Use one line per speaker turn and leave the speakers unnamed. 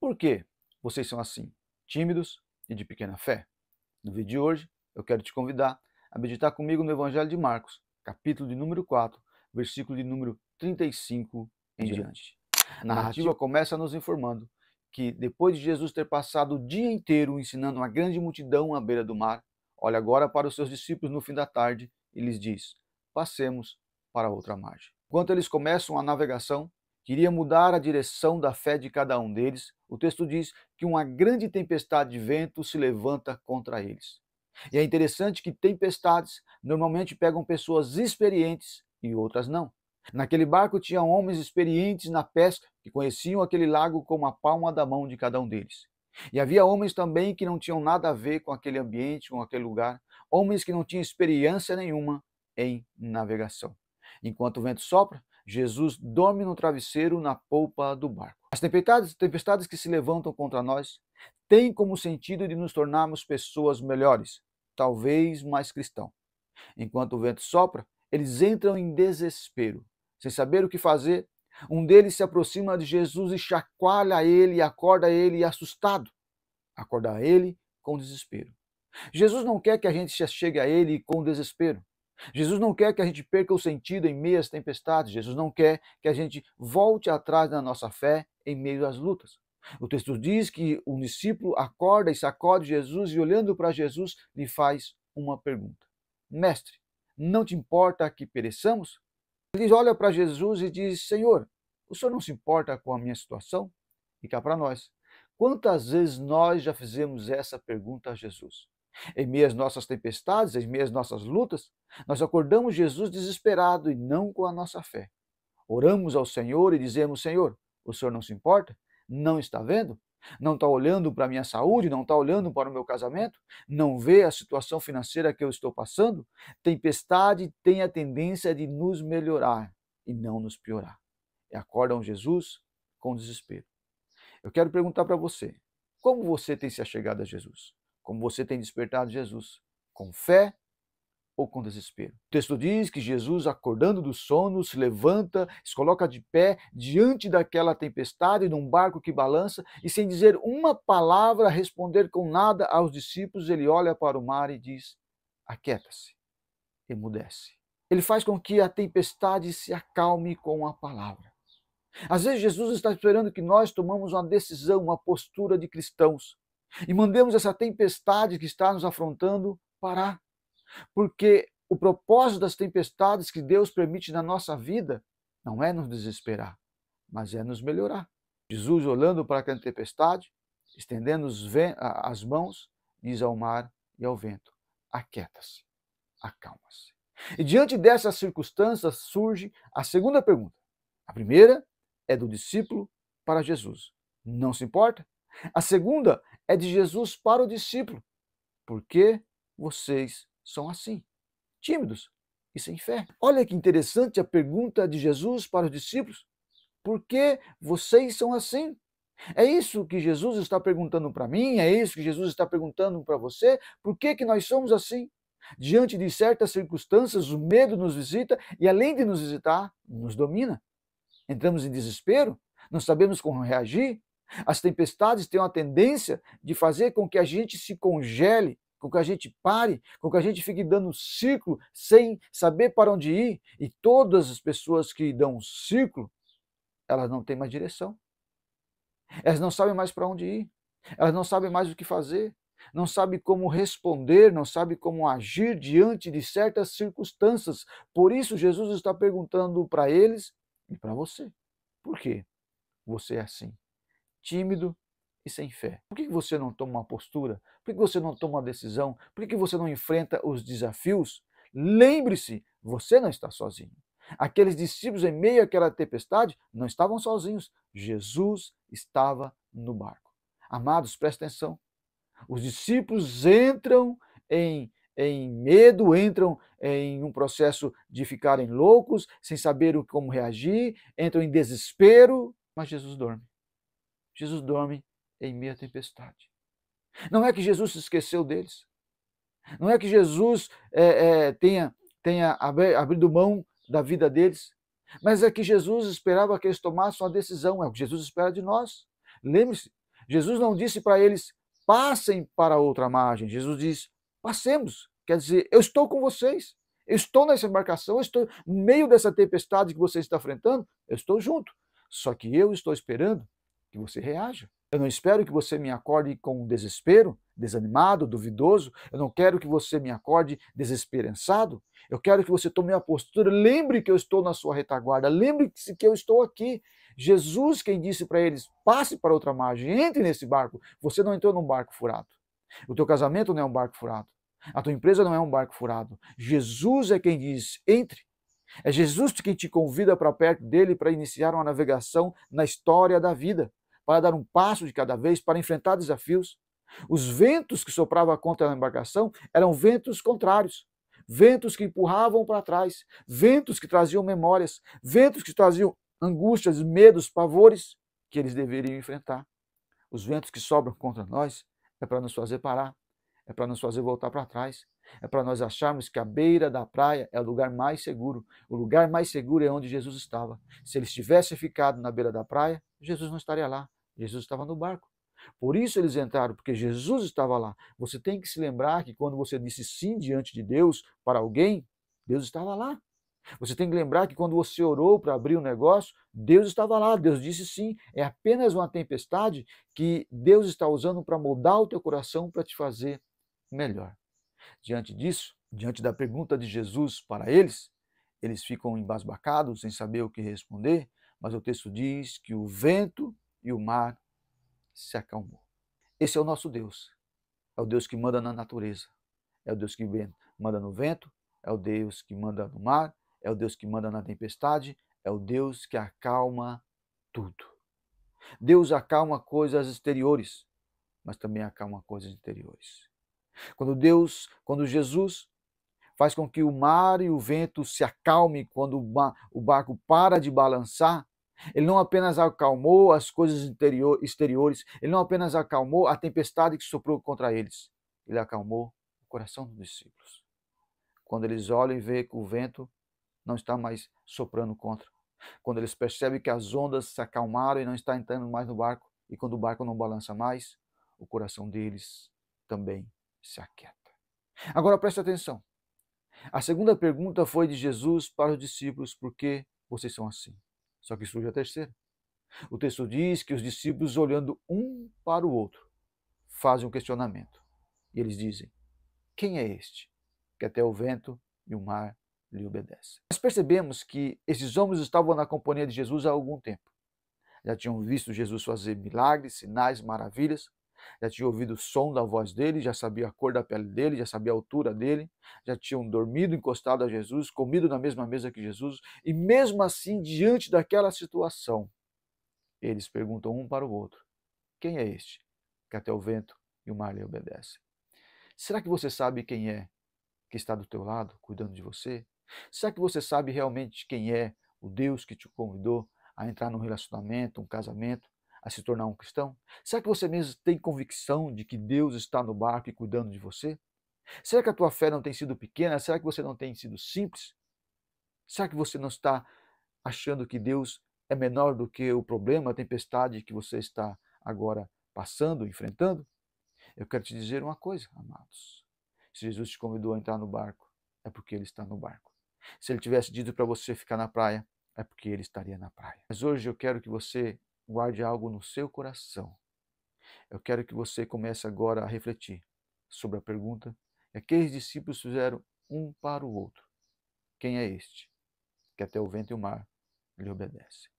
Por que vocês são assim, tímidos e de pequena fé? No vídeo de hoje, eu quero te convidar a meditar comigo no Evangelho de Marcos, capítulo de número 4, versículo de número 35 em diante. A narrativa começa nos informando que depois de Jesus ter passado o dia inteiro ensinando uma grande multidão à beira do mar, olha agora para os seus discípulos no fim da tarde e lhes diz: passemos para outra margem. Enquanto eles começam a navegação, queria mudar a direção da fé de cada um deles, o texto diz que uma grande tempestade de vento se levanta contra eles. E é interessante que tempestades normalmente pegam pessoas experientes e outras não. Naquele barco tinham homens experientes na pesca, que conheciam aquele lago como a palma da mão de cada um deles. E havia homens também que não tinham nada a ver com aquele ambiente, com aquele lugar, homens que não tinham experiência nenhuma em navegação. Enquanto o vento sopra, Jesus dorme no travesseiro na polpa do barco. As tempestades que se levantam contra nós têm como sentido de nos tornarmos pessoas melhores, talvez mais cristãos. Enquanto o vento sopra, eles entram em desespero. Sem saber o que fazer, um deles se aproxima de Jesus e chacoalha ele e acorda ele assustado. Acorda ele com desespero. Jesus não quer que a gente se chegue a ele com desespero. Jesus não quer que a gente perca o sentido em meio às tempestades. Jesus não quer que a gente volte atrás da nossa fé em meio às lutas. O texto diz que um discípulo acorda e sacode Jesus e, olhando para Jesus, lhe faz uma pergunta: Mestre, não te importa que pereçamos? Ele olha para Jesus e diz: Senhor, o Senhor não se importa com a minha situação? E cá para nós, quantas vezes nós já fizemos essa pergunta a Jesus? Em meio às nossas tempestades, em meio às nossas lutas, nós acordamos Jesus desesperado e não com a nossa fé. Oramos ao Senhor e dizemos: Senhor, o Senhor não se importa? Não está vendo? Não está olhando para a minha saúde? Não está olhando para o meu casamento? Não vê a situação financeira que eu estou passando? Tempestade tem a tendência de nos melhorar e não nos piorar. E acordam Jesus com desespero. Eu quero perguntar para você: como você tem se achegado a Jesus? Como você tem despertado Jesus? Com fé ou com desespero? O texto diz que Jesus, acordando do sono, se levanta, se coloca de pé diante daquela tempestade, num barco que balança, e sem dizer uma palavra, responder com nada aos discípulos, ele olha para o mar e diz: aquieta-se, emudece. Ele faz com que a tempestade se acalme com a palavra. Às vezes Jesus está esperando que nós tomamos uma decisão, uma postura de cristãos, e mandemos essa tempestade que está nos afrontando parar. Porque o propósito das tempestades que Deus permite na nossa vida não é nos desesperar, mas é nos melhorar. Jesus, olhando para aquela tempestade, estendendo as mãos, diz ao mar e ao vento: aquieta-se, acalma-se. E diante dessas circunstâncias surge a segunda pergunta. A primeira é do discípulo para Jesus: não se importa? A segunda é de Jesus para o discípulo: por que vocês são assim, tímidos e sem fé? Olha que interessante a pergunta de Jesus para os discípulos: por que vocês são assim? É isso que Jesus está perguntando para mim, é isso que Jesus está perguntando para você: por que nós somos assim? Diante de certas circunstâncias, o medo nos visita e, além de nos visitar, nos domina. Entramos em desespero, não sabemos como reagir. As tempestades têm uma tendência de fazer com que a gente se congele, com que a gente pare, com que a gente fique dando círculo sem saber para onde ir. E todas as pessoas que dão um círculo, elas não têm mais direção. Elas não sabem mais para onde ir. Elas não sabem mais o que fazer. Não sabem como responder, não sabem como agir diante de certas circunstâncias. Por isso, Jesus está perguntando para eles e para você: por que você é assim, tímido e sem fé? Por que você não toma uma postura? Por que você não toma uma decisão? Por que você não enfrenta os desafios? Lembre-se, você não está sozinho. Aqueles discípulos, em meio àquela tempestade, não estavam sozinhos. Jesus estava no barco. Amados, prestem atenção. Os discípulos entram em medo, entram em um processo de ficarem loucos, sem saber como reagir, entram em desespero, mas Jesus dorme. Jesus dorme em meio à tempestade. Não é que Jesus se esqueceu deles. Não é que Jesus tenha abrido mão da vida deles. Mas é que Jesus esperava que eles tomassem uma decisão. É o que Jesus espera de nós. Lembre-se, Jesus não disse para eles, passem para outra margem. Jesus diz, passemos. Quer dizer, eu estou com vocês. Eu estou nessa embarcação, eu estou no meio dessa tempestade que você está enfrentando, eu estou junto. Só que eu estou esperando que você reaja. Eu não espero que você me acorde com desespero, desanimado, duvidoso. Eu não quero que você me acorde desesperançado. Eu quero que você tome uma postura. Lembre que eu estou na sua retaguarda. Lembre-se que eu estou aqui. Jesus quem disse para eles, passe para outra margem, entre nesse barco. Você não entrou num barco furado. O teu casamento não é um barco furado. A tua empresa não é um barco furado. Jesus é quem diz, entre. É Jesus quem te convida para perto dele para iniciar uma navegação na história da vida, para dar um passo de cada vez, para enfrentar desafios. Os ventos que sopravam contra a embarcação eram ventos contrários, ventos que empurravam para trás, ventos que traziam memórias, ventos que traziam angústias, medos, pavores que eles deveriam enfrentar. Os ventos que sobram contra nós é para nos fazer parar, é para nos fazer voltar para trás, é para nós acharmos que a beira da praia é o lugar mais seguro. O lugar mais seguro é onde Jesus estava. Se ele tivesse ficado na beira da praia, Jesus não estaria lá. Jesus estava no barco. Por isso eles entraram, porque Jesus estava lá. Você tem que se lembrar que quando você disse sim diante de Deus para alguém, Deus estava lá. Você tem que lembrar que quando você orou para abrir um negócio, Deus estava lá, Deus disse sim. É apenas uma tempestade que Deus está usando para moldar o teu coração para te fazer melhor. Diante disso, diante da pergunta de Jesus para eles ficam embasbacados, sem saber o que responder, mas o texto diz que o vento e o mar se acalmou. Esse é o nosso Deus. É o Deus que manda na natureza. É o Deus que manda no vento, é o Deus que manda no mar, é o Deus que manda na tempestade, é o Deus que acalma tudo. Deus acalma coisas exteriores, mas também acalma coisas interiores. Quando Jesus faz com que o mar e o vento se acalmem quando o barco para de balançar, ele não apenas acalmou as coisas exteriores, ele não apenas acalmou a tempestade que soprou contra eles, ele acalmou o coração dos discípulos. Quando eles olham e veem que o vento não está mais soprando contra, quando eles percebem que as ondas se acalmaram e não está entrando mais no barco, e quando o barco não balança mais, o coração deles também se aquieta. Agora preste atenção. A segunda pergunta foi de Jesus para os discípulos, por que vocês são assim? Só que surge a terceira. O texto diz que os discípulos, olhando um para o outro, fazem um questionamento. E eles dizem, quem é este que até o vento e o mar lhe obedecem? Nós percebemos que esses homens estavam na companhia de Jesus há algum tempo. Já tinham visto Jesus fazer milagres, sinais, maravilhas, já tinham ouvido o som da voz dele, já sabia a cor da pele dele, já sabia a altura dele, já tinham dormido encostado a Jesus, comido na mesma mesa que Jesus, e mesmo assim, diante daquela situação, eles perguntam um para o outro, quem é este que até o vento e o mar lhe obedecem? Será que você sabe quem é que está do teu lado, cuidando de você? Será que você sabe realmente quem é o Deus que te convidou a entrar num relacionamento, um casamento, a se tornar um cristão? Será que você mesmo tem convicção de que Deus está no barco e cuidando de você? Será que a tua fé não tem sido pequena? Será que você não tem sido simples? Será que você não está achando que Deus é menor do que o problema, a tempestade que você está agora passando, enfrentando? Eu quero te dizer uma coisa, amados. Se Jesus te convidou a entrar no barco, é porque ele está no barco. Se ele tivesse dito para você ficar na praia, é porque ele estaria na praia. Mas hoje eu quero que você guarde algo no seu coração. Eu quero que você comece agora a refletir sobre a pergunta que aqueles discípulos fizeram um para o outro. Quem é este que até o vento e o mar lhe obedecem?